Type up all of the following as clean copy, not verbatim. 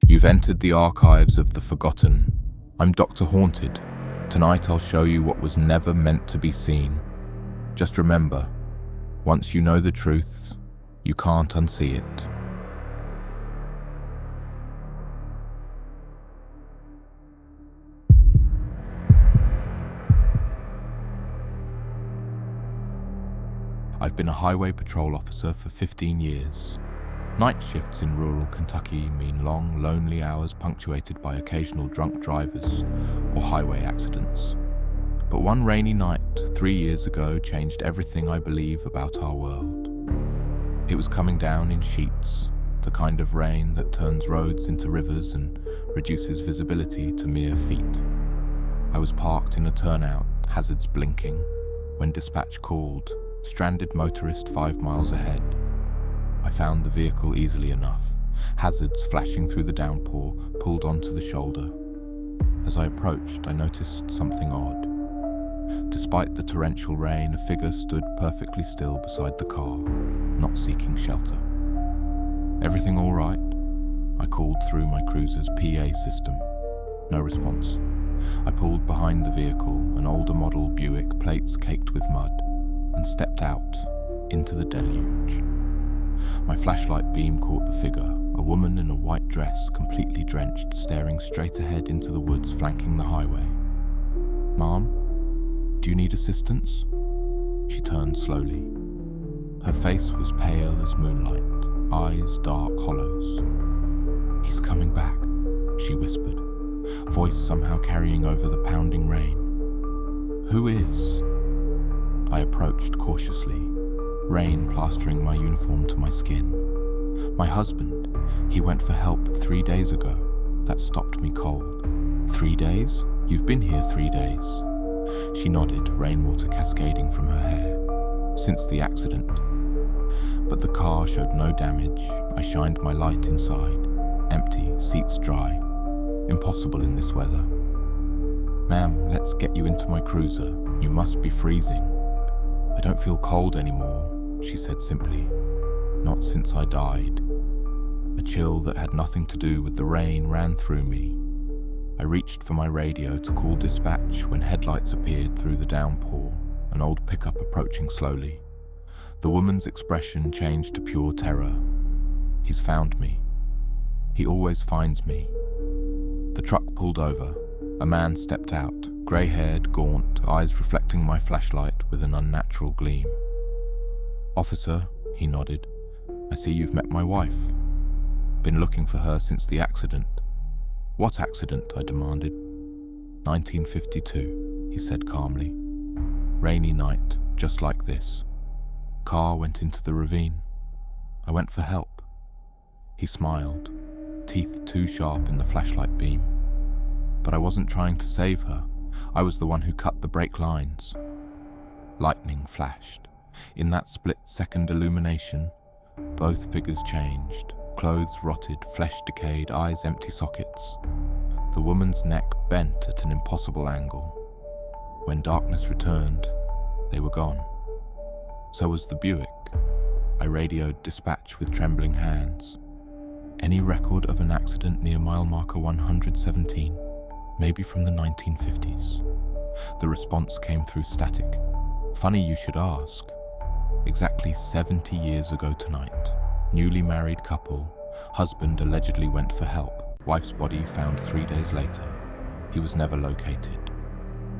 You've entered the archives of the forgotten. I'm Dr. Haunted. Tonight I'll show you what was never meant to be seen. Just remember, once you know the truth, you can't unsee it. I've been a highway patrol officer for 15 years. Night shifts in rural Kentucky mean long, lonely hours punctuated by occasional drunk drivers or highway accidents. But one rainy night 3 years ago changed everything I believe about our world. It was coming down in sheets, the kind of rain that turns roads into rivers and reduces visibility to mere feet. I was parked in a turnout, hazards blinking, when dispatch called, stranded motorist 5 miles ahead. I found the vehicle easily enough, hazards flashing through the downpour, pulled onto the shoulder. As I approached, I noticed something odd. Despite the torrential rain, a figure stood perfectly still beside the car, not seeking shelter. "Everything all right?" I called through my cruiser's PA system. No response. I pulled behind the vehicle, an older model Buick, plates caked with mud, and stepped out into the deluge. My flashlight beam caught the figure, a woman in a white dress, completely drenched, staring straight ahead into the woods flanking the highway. "Mom, do you need assistance?" She turned slowly. Her face was pale as moonlight, eyes dark hollows. "He's coming back," she whispered, voice somehow carrying over the pounding rain. "Who is?" I approached cautiously, rain plastering my uniform to my skin. "My husband. He went for help 3 days ago. That stopped me cold." "3 days? You've been here 3 days." She nodded, rainwater cascading from her hair. "Since the accident." But the car showed no damage. I shined my light inside. Empty, seats dry. Impossible in this weather. "Ma'am, let's get you into my cruiser. You must be freezing." "I don't feel cold anymore," she said simply. "Not since I died." A chill that had nothing to do with the rain ran through me. I reached for my radio to call dispatch when headlights appeared through the downpour, an old pickup approaching slowly. The woman's expression changed to pure terror. "He's found me. He always finds me." The truck pulled over. A man stepped out, grey-haired, gaunt, eyes reflecting my flashlight with an unnatural gleam. "Officer," he nodded, "I see you've met my wife. Been looking for her since the accident." "What accident?" I demanded. 1952, he said calmly. "Rainy night, just like this. Car went into the ravine. I went for help." He smiled, teeth too sharp in the flashlight beam. "But I wasn't trying to save her. I was the one who cut the brake lines." Lightning flashed. In that split-second illumination, both figures changed. Clothes rotted, flesh decayed, eyes empty sockets. The woman's neck bent at an impossible angle. When darkness returned, they were gone. So was the Buick. I radioed dispatch with trembling hands. "Any record of an accident near mile marker 117? Maybe from the 1950s. The response came through static. "Funny you should ask. Exactly 70 years ago tonight. Newly married couple. Husband allegedly went for help. Wife's body found 3 days later. He was never located."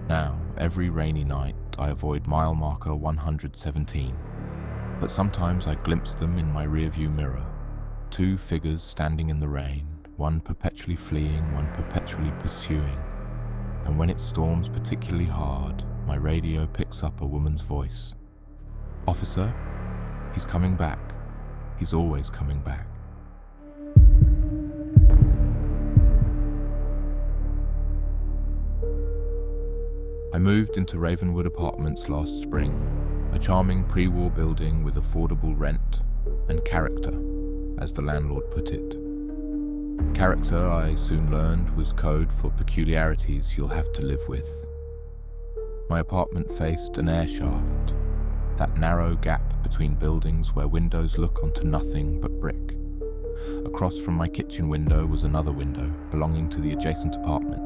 Now, every rainy night, I avoid mile marker 117. But sometimes I glimpse them in my rearview mirror. 2 figures standing in the rain, one perpetually fleeing, one perpetually pursuing. And when it storms particularly hard, my radio picks up a woman's voice. "Officer, he's coming back. He's always coming back." I moved into Ravenwood Apartments last spring, a charming pre-war building with affordable rent and character, as the landlord put it. Character, I soon learned, was code for peculiarities you'll have to live with. My apartment faced an air shaft, that narrow gap between buildings where windows look onto nothing but brick. Across from my kitchen window was another window belonging to the adjacent apartment.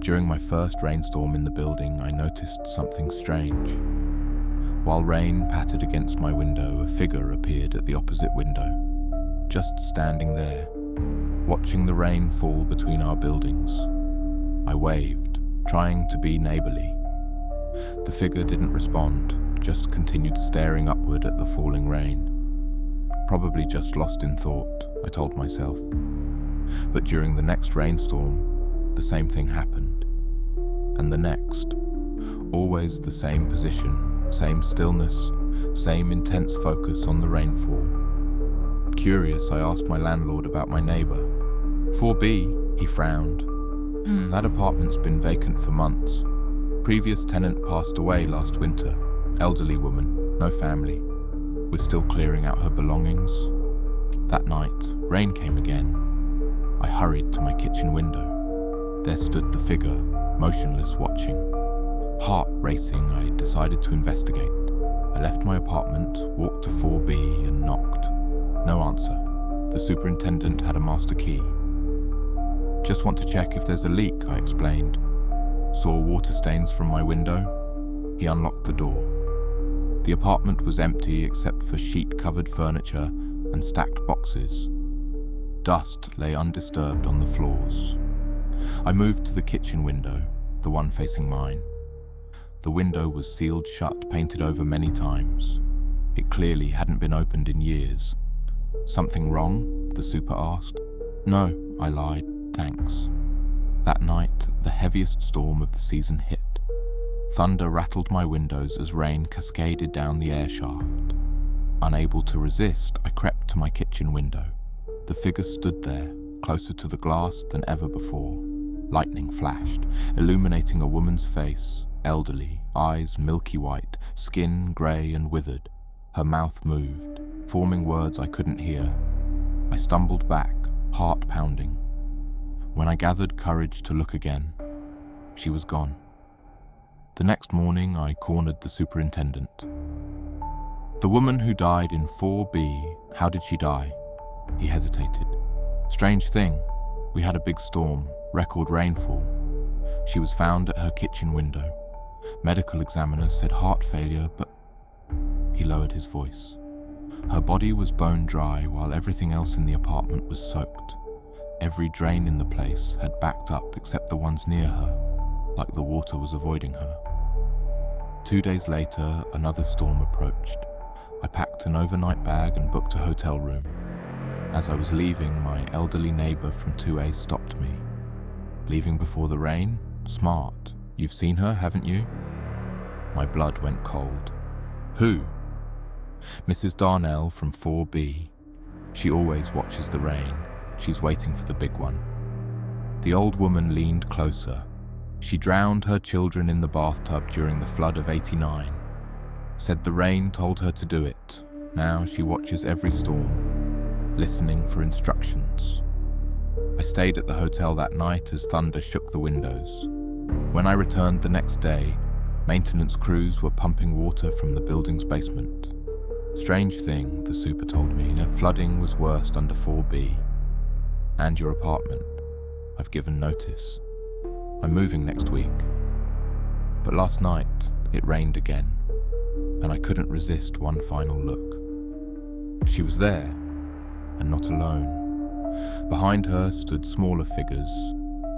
During my first rainstorm in the building, I noticed something strange. While rain pattered against my window, a figure appeared at the opposite window, just standing there, watching the rain fall between our buildings. I waved, trying to be neighborly. The figure didn't respond, just continued staring upward at the falling rain. Probably just lost in thought, I told myself. But during the next rainstorm, the same thing happened. And the next. Always the same position, same stillness, same intense focus on the rainfall. Curious, I asked my landlord about my neighbor. 4B, he frowned. That apartment's been vacant for months. Previous tenant passed away last winter. Elderly woman, no family. We're still clearing out her belongings. That night, rain came again. I hurried to my kitchen window. There stood the figure, motionless watching. Heart racing, I decided to investigate. I left my apartment, walked to 4B and knocked. No answer. The superintendent had a master key. Just want to check if there's a leak, I explained. Saw water stains from my window. He unlocked the door. The apartment was empty except for sheet-covered furniture and stacked boxes. Dust lay undisturbed on the floors. I moved to the kitchen window, the one facing mine. The window was sealed shut, painted over many times. It clearly hadn't been opened in years. Something wrong? The super asked. No, I lied, thanks. That night, the heaviest storm of the season hit. Thunder rattled my windows as rain cascaded down the air shaft. Unable to resist, I crept to my kitchen window. The figure stood there, closer to the glass than ever before. Lightning flashed, illuminating a woman's face, elderly, eyes milky white, skin grey and withered. Her mouth moved, forming words I couldn't hear. I stumbled back, heart pounding. When I gathered courage to look again, she was gone. The next morning, I cornered the superintendent. The woman who died in 4B, how did she die? He hesitated. Strange thing, we had a big storm, record rainfall. She was found at her kitchen window. Medical examiner said heart failure, but... He lowered his voice. Her body was bone dry while everything else in the apartment was soaked. Every drain in the place had backed up except the ones near her, like the water was avoiding her. 2 days later, another storm approached. I packed an overnight bag and booked a hotel room. As I was leaving, my elderly neighbor from 2A stopped me. Leaving before the rain? Smart. You've seen her, haven't you? My blood went cold. Who? Mrs. Darnell from 4B. She always watches the rain. She's waiting for the big one. The old woman leaned closer. She drowned her children in the bathtub during the flood of '89. Said the rain told her to do it. Now she watches every storm, listening for instructions. I stayed at the hotel that night as thunder shook the windows. When I returned the next day, maintenance crews were pumping water from the building's basement. Strange thing, the super told me, flooding was worst under 4B. And your apartment. I've given notice. I'm moving next week. But last night, it rained again, and I couldn't resist one final look. She was there, and not alone. Behind her stood smaller figures,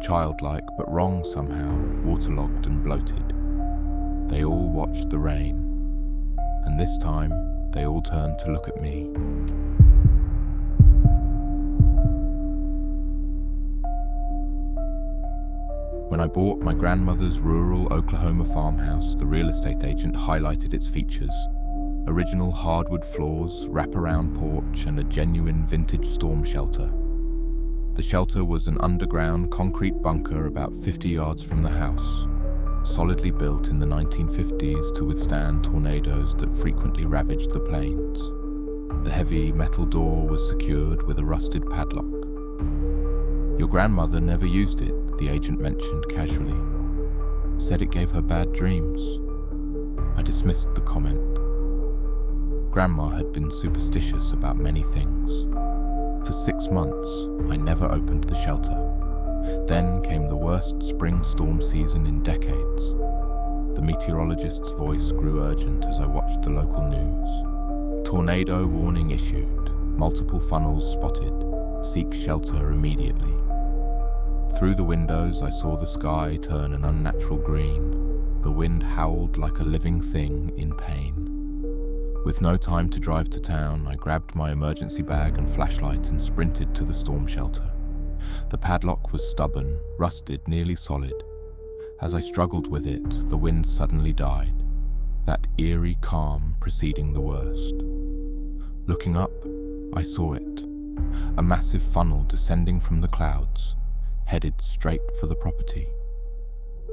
childlike but wrong somehow, waterlogged and bloated. They all watched the rain, and this time, they all turned to look at me. When I bought my grandmother's rural Oklahoma farmhouse, the real estate agent highlighted its features. Original hardwood floors, wraparound porch, and a genuine vintage storm shelter. The shelter was an underground concrete bunker about 50 yards from the house, solidly built in the 1950s to withstand tornadoes that frequently ravaged the plains. The heavy metal door was secured with a rusted padlock. Your grandmother never used it, the agent mentioned casually. Said it gave her bad dreams. I dismissed the comment. Grandma had been superstitious about many things. For 6 months, I never opened the shelter. Then came the worst spring storm season in decades. The meteorologist's voice grew urgent as I watched the local news. Tornado warning issued, multiple funnels spotted, seek shelter immediately. Through the windows, I saw the sky turn an unnatural green. The wind howled like a living thing in pain. With no time to drive to town, I grabbed my emergency bag and flashlight and sprinted to the storm shelter. The padlock was stubborn, rusted, nearly solid. As I struggled with it, the wind suddenly died, that eerie calm preceding the worst. Looking up, I saw it, a massive funnel descending from the clouds, headed straight for the property.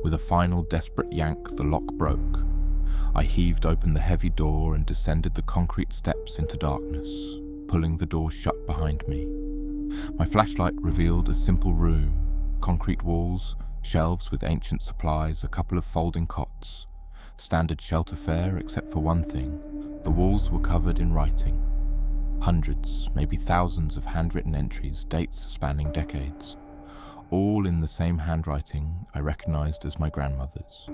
With a final desperate yank, the lock broke. I heaved open the heavy door and descended the concrete steps into darkness, pulling the door shut behind me. My flashlight revealed a simple room, concrete walls, shelves with ancient supplies, a couple of folding cots. Standard shelter fare except for one thing. The walls were covered in writing. Hundreds, maybe thousands of handwritten entries, dates spanning decades. All in the same handwriting I recognized as my grandmother's.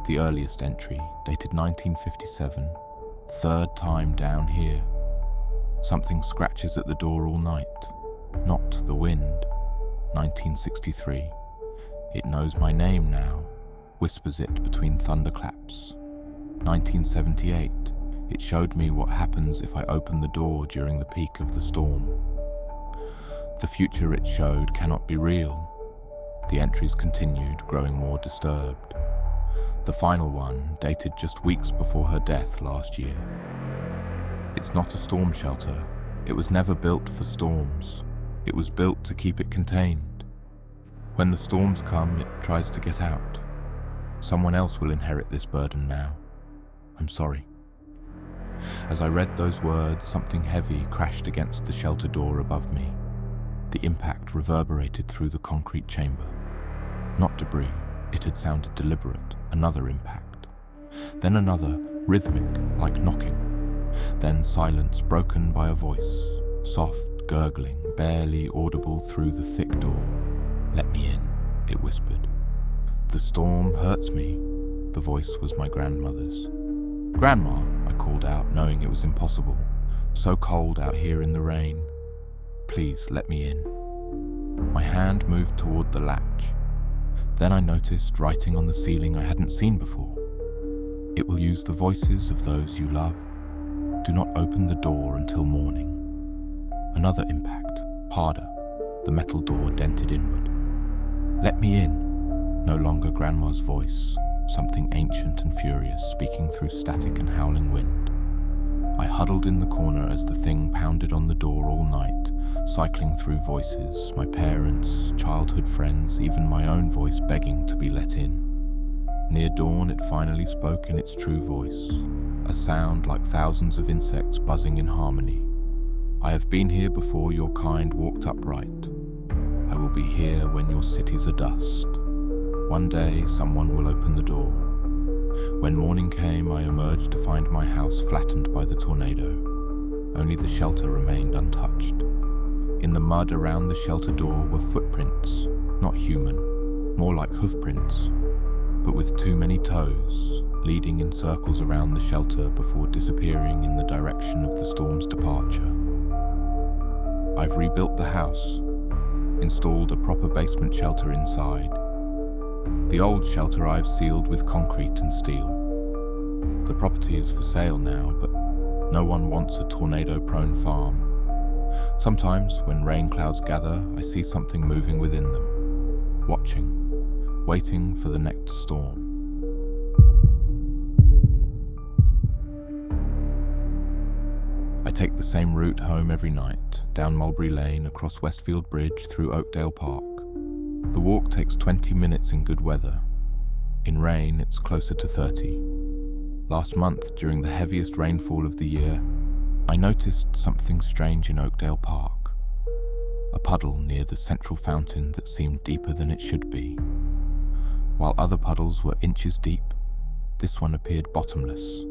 The earliest entry, dated 1957, third time down here. Something scratches at the door all night. Not the wind. 1963. It knows my name now, whispers it between thunderclaps. 1978. It showed me what happens if I open the door during the peak of the storm. The future it showed cannot be real. The entries continued, growing more disturbed. The final one, dated just weeks before her death last year. It's not a storm shelter. It was never built for storms. It was built to keep it contained. When the storms come, it tries to get out. Someone else will inherit this burden now. I'm sorry. As I read those words, something heavy crashed against the shelter door above me. The impact reverberated through the concrete chamber. Not debris, it had sounded deliberate. Another impact. Then another, rhythmic, like knocking. Then silence broken by a voice, soft, gurgling, barely audible through the thick door. "Let me in," it whispered. "The storm hurts me." The voice was my grandmother's. "Grandma," I called out, knowing it was impossible. So cold out here in the rain. "Please, let me in." My hand moved toward the latch. Then I noticed writing on the ceiling I hadn't seen before. "It will use the voices of those you love. Do not open the door until morning." Another impact, harder. The metal door dented inward. "Let me in." No longer Grandma's voice, something ancient and furious speaking through static and howling wind. I huddled in the corner as the thing pounded on the door all night, cycling through voices, my parents', childhood friends, even my own voice begging to be let in. Near dawn it finally spoke in its true voice, a sound like thousands of insects buzzing in harmony. "I have been here before your kind walked upright. I will be here when your cities are dust. One day someone will open the door." When morning came, I emerged to find my house flattened by the tornado. Only the shelter remained untouched. In the mud around the shelter door were footprints, not human, more like hoofprints, but with too many toes, leading in circles around the shelter before disappearing in the direction of the storm's departure. I've rebuilt the house, installed a proper basement shelter inside. The old shelter I've sealed with concrete and steel. The property is for sale now, but no one wants a tornado-prone farm. Sometimes, when rain clouds gather, I see something moving within them, watching, waiting for the next storm. I take the same route home every night, down Mulberry Lane, across Westfield Bridge, through Oakdale Park. The walk takes 20 minutes in good weather. In rain, it's closer to 30. Last month, during the heaviest rainfall of the year, I noticed something strange in Oakdale Park. A puddle near the central fountain that seemed deeper than it should be. While other puddles were inches deep, this one appeared bottomless,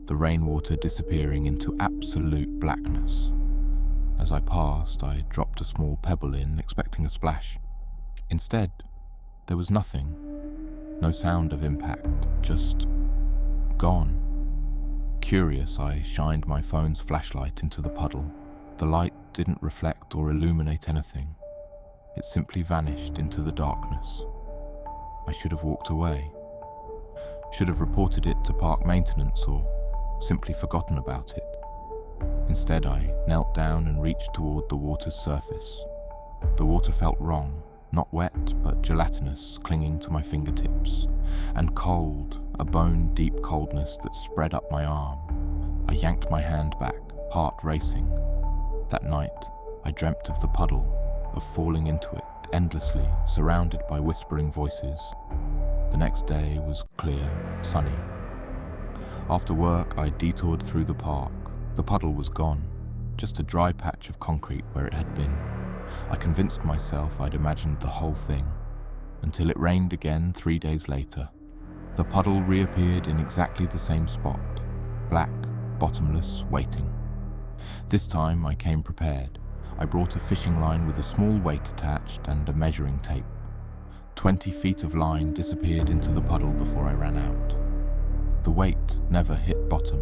the rainwater disappearing into absolute blackness. As I passed, I dropped a small pebble in, expecting a splash. Instead, there was nothing. No sound of impact, just gone. Curious, I shined my phone's flashlight into the puddle. The light didn't reflect or illuminate anything. It simply vanished into the darkness. I should have walked away. Should have reported it to park maintenance or simply forgotten about it. Instead, I knelt down and reached toward the water's surface. The water felt wrong, not wet, but gelatinous, clinging to my fingertips, and cold, a bone-deep coldness that spread up my arm. I yanked my hand back, heart racing. That night, I dreamt of the puddle, of falling into it endlessly, surrounded by whispering voices. The next day was clear, sunny. After work, I detoured through the park. The puddle was gone, just a dry patch of concrete where it had been. I convinced myself I'd imagined the whole thing, until it rained again 3 days later. The puddle reappeared in exactly the same spot, black, bottomless, waiting. This time I came prepared. I brought a fishing line with a small weight attached and a measuring tape. 20 feet of line disappeared into the puddle before I ran out. The weight never hit bottom.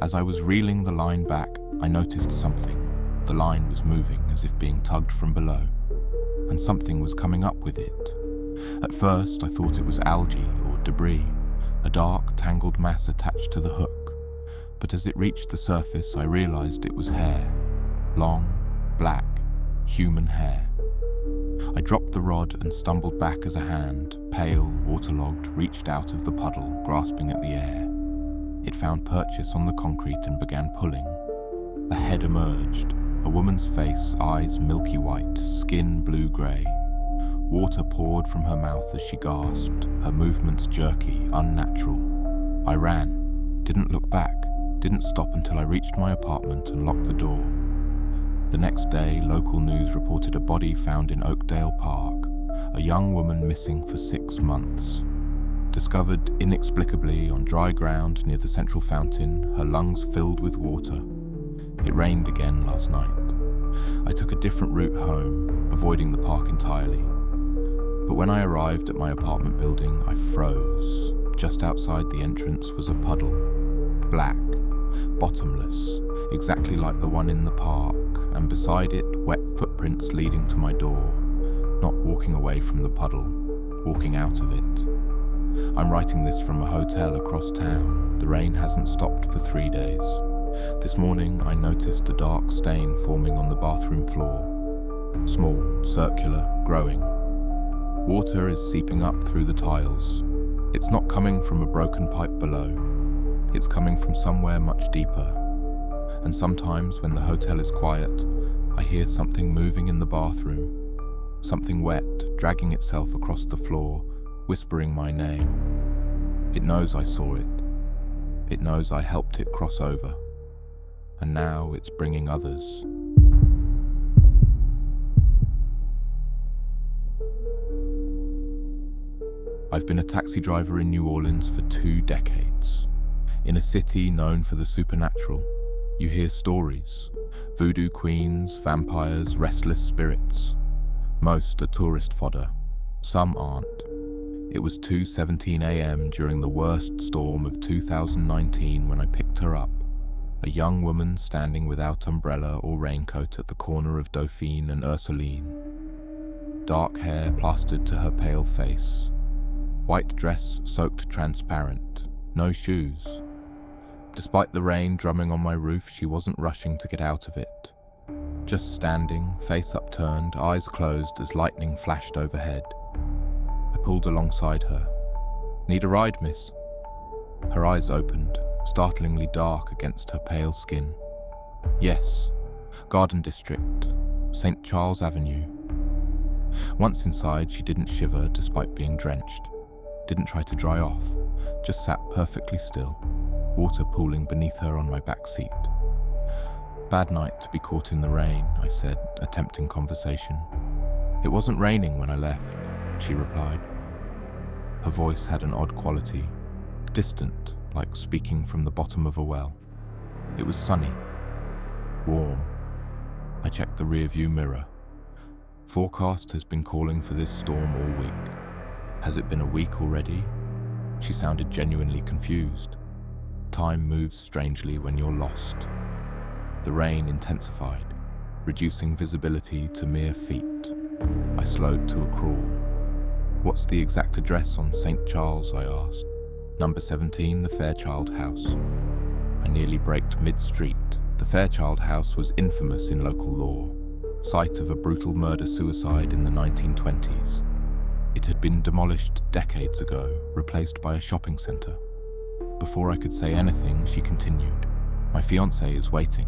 As I was reeling the line back, I noticed something. The line was moving as if being tugged from below, and something was coming up with it. At first, I thought it was algae or debris, a dark, tangled mass attached to the hook. But as it reached the surface, I realized it was hair. Long, black, human hair. I dropped the rod and stumbled back as a hand, pale, waterlogged, reached out of the puddle, grasping at the air. It found purchase on the concrete and began pulling. A head emerged, a woman's face, eyes milky white, skin blue-grey. Water poured from her mouth as she gasped, her movements jerky, unnatural. I ran, didn't look back, didn't stop until I reached my apartment and locked the door. The next day, local news reported a body found in Oakdale Park, a young woman missing for 6 months. Discovered inexplicably on dry ground near the central fountain, her lungs filled with water. It rained again last night. I took a different route home, avoiding the park entirely. But when I arrived at my apartment building, I froze. Just outside the entrance was a puddle. Black, bottomless, exactly like the one in the park, and beside it, wet footprints leading to my door. Not walking away from the puddle, walking out of it. I'm writing this from a hotel across town. The rain hasn't stopped for 3 days. This morning, I noticed a dark stain forming on the bathroom floor. Small, circular, growing. Water is seeping up through the tiles. It's not coming from a broken pipe below. It's coming from somewhere much deeper. And sometimes, when the hotel is quiet, I hear something moving in the bathroom. Something wet, dragging itself across the floor, whispering my name. It knows I saw it. It knows I helped it cross over. And now it's bringing others. I've been a taxi driver in New Orleans for 2 decades. In a city known for the supernatural, you hear stories. Voodoo queens, vampires, restless spirits. Most are tourist fodder. Some aren't. It was 2:17 a.m. during the worst storm of 2019 when I picked her up. A young woman standing without umbrella or raincoat at the corner of Dauphine and Ursuline. Dark hair plastered to her pale face. White dress soaked transparent. No shoes. Despite the rain drumming on my roof, she wasn't rushing to get out of it. Just standing, face upturned, eyes closed as lightning flashed overhead. I pulled alongside her. "Need a ride, miss?" Her eyes opened, startlingly dark against her pale skin. "Yes, Garden District, St. Charles Avenue." Once inside, she didn't shiver despite being drenched. Didn't try to dry off, just sat perfectly still, water pooling beneath her on my back seat. "Bad night to be caught in the rain," I said, attempting conversation. "It wasn't raining when I left," she replied. Her voice had an odd quality, distant, like speaking from the bottom of a well. It was sunny, warm, I checked the rearview mirror. Forecast has been calling for this storm all week. Has it been a week already? She sounded genuinely confused. Time moves strangely when you're lost. The rain intensified, reducing visibility to mere feet. I slowed to a crawl. What's the exact address on St. Charles, I asked. Number 17, the Fairchild House. I nearly braked mid-street. The Fairchild House was infamous in local law, site of a brutal murder-suicide in the 1920s. It had been demolished decades ago, replaced by a shopping centre. Before I could say anything, she continued. My fiancé is waiting.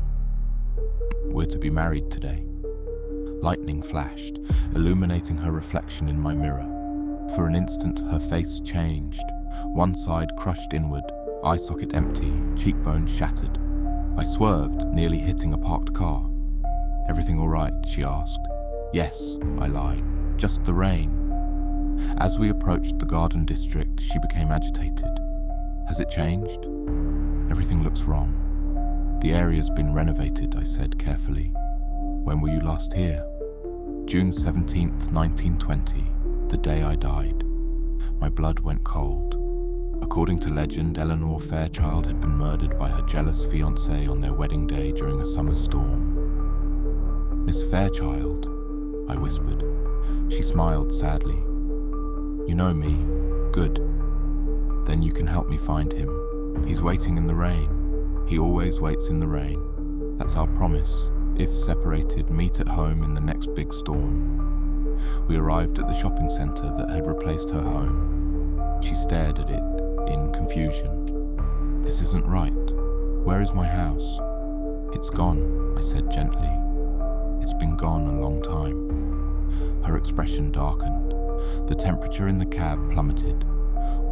We're to be married today. Lightning flashed, illuminating her reflection in my mirror. For an instant, her face changed. One side crushed inward, eye socket empty, cheekbone shattered. I swerved, nearly hitting a parked car. Everything all right? She asked. Yes, I lied. Just the rain. As we approached the garden district, she became agitated. Has it changed? Everything looks wrong. The area's been renovated, I said carefully. When were you last here? June 17th, 1920, the day I died. My blood went cold. According to legend, Eleanor Fairchild had been murdered by her jealous fiancé on their wedding day during a summer storm. Miss Fairchild, I whispered. She smiled sadly. You know me. Good. Then you can help me find him. He's waiting in the rain. He always waits in the rain. That's our promise. If separated, meet at home in the next big storm. We arrived at the shopping centre that had replaced her home. She stared at it in confusion. This isn't right. Where is my house? It's gone, I said gently. It's been gone a long time. Her expression darkened. The temperature in the cab plummeted.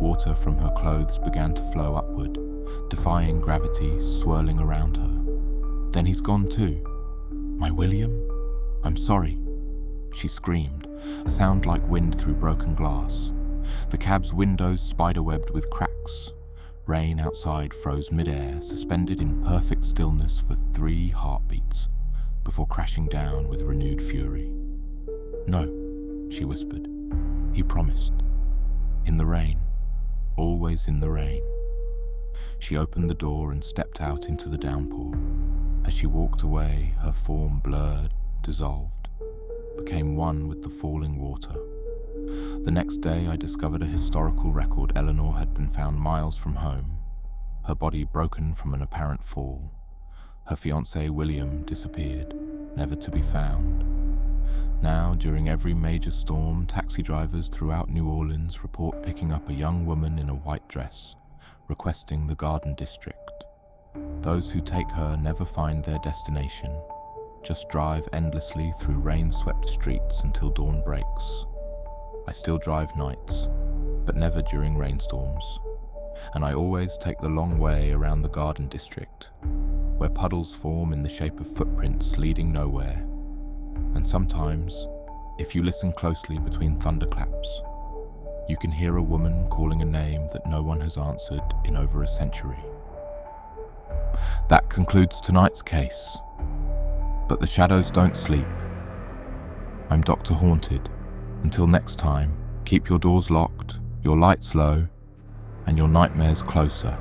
Water from her clothes began to flow upward, defying gravity, swirling around her. Then he's gone too. My William? I'm sorry. She screamed, a sound like wind through broken glass. The cab's windows spiderwebbed with cracks. Rain outside froze mid-air, suspended in perfect stillness for 3 heartbeats, before crashing down with renewed fury. No, she whispered. He promised. In the rain. Always in the rain. She opened the door and stepped out into the downpour. As she walked away, her form blurred, dissolved, became one with the falling water. The next day, I discovered a historical record. Eleanor had been found miles from home, her body broken from an apparent fall. Her fiancé, William, disappeared, never to be found. Now, during every major storm, taxi drivers throughout New Orleans report picking up a young woman in a white dress, requesting the Garden District. Those who take her never find their destination, just drive endlessly through rain-swept streets until dawn breaks. I still drive nights, but never during rainstorms, and I always take the long way around the Garden District, where puddles form in the shape of footprints leading nowhere. And sometimes, if you listen closely between thunderclaps, you can hear a woman calling a name that no one has answered in over a century. That concludes tonight's case. But the shadows don't sleep. I'm Dr. Haunted. Until next time, keep your doors locked, your lights low, and your nightmares closer.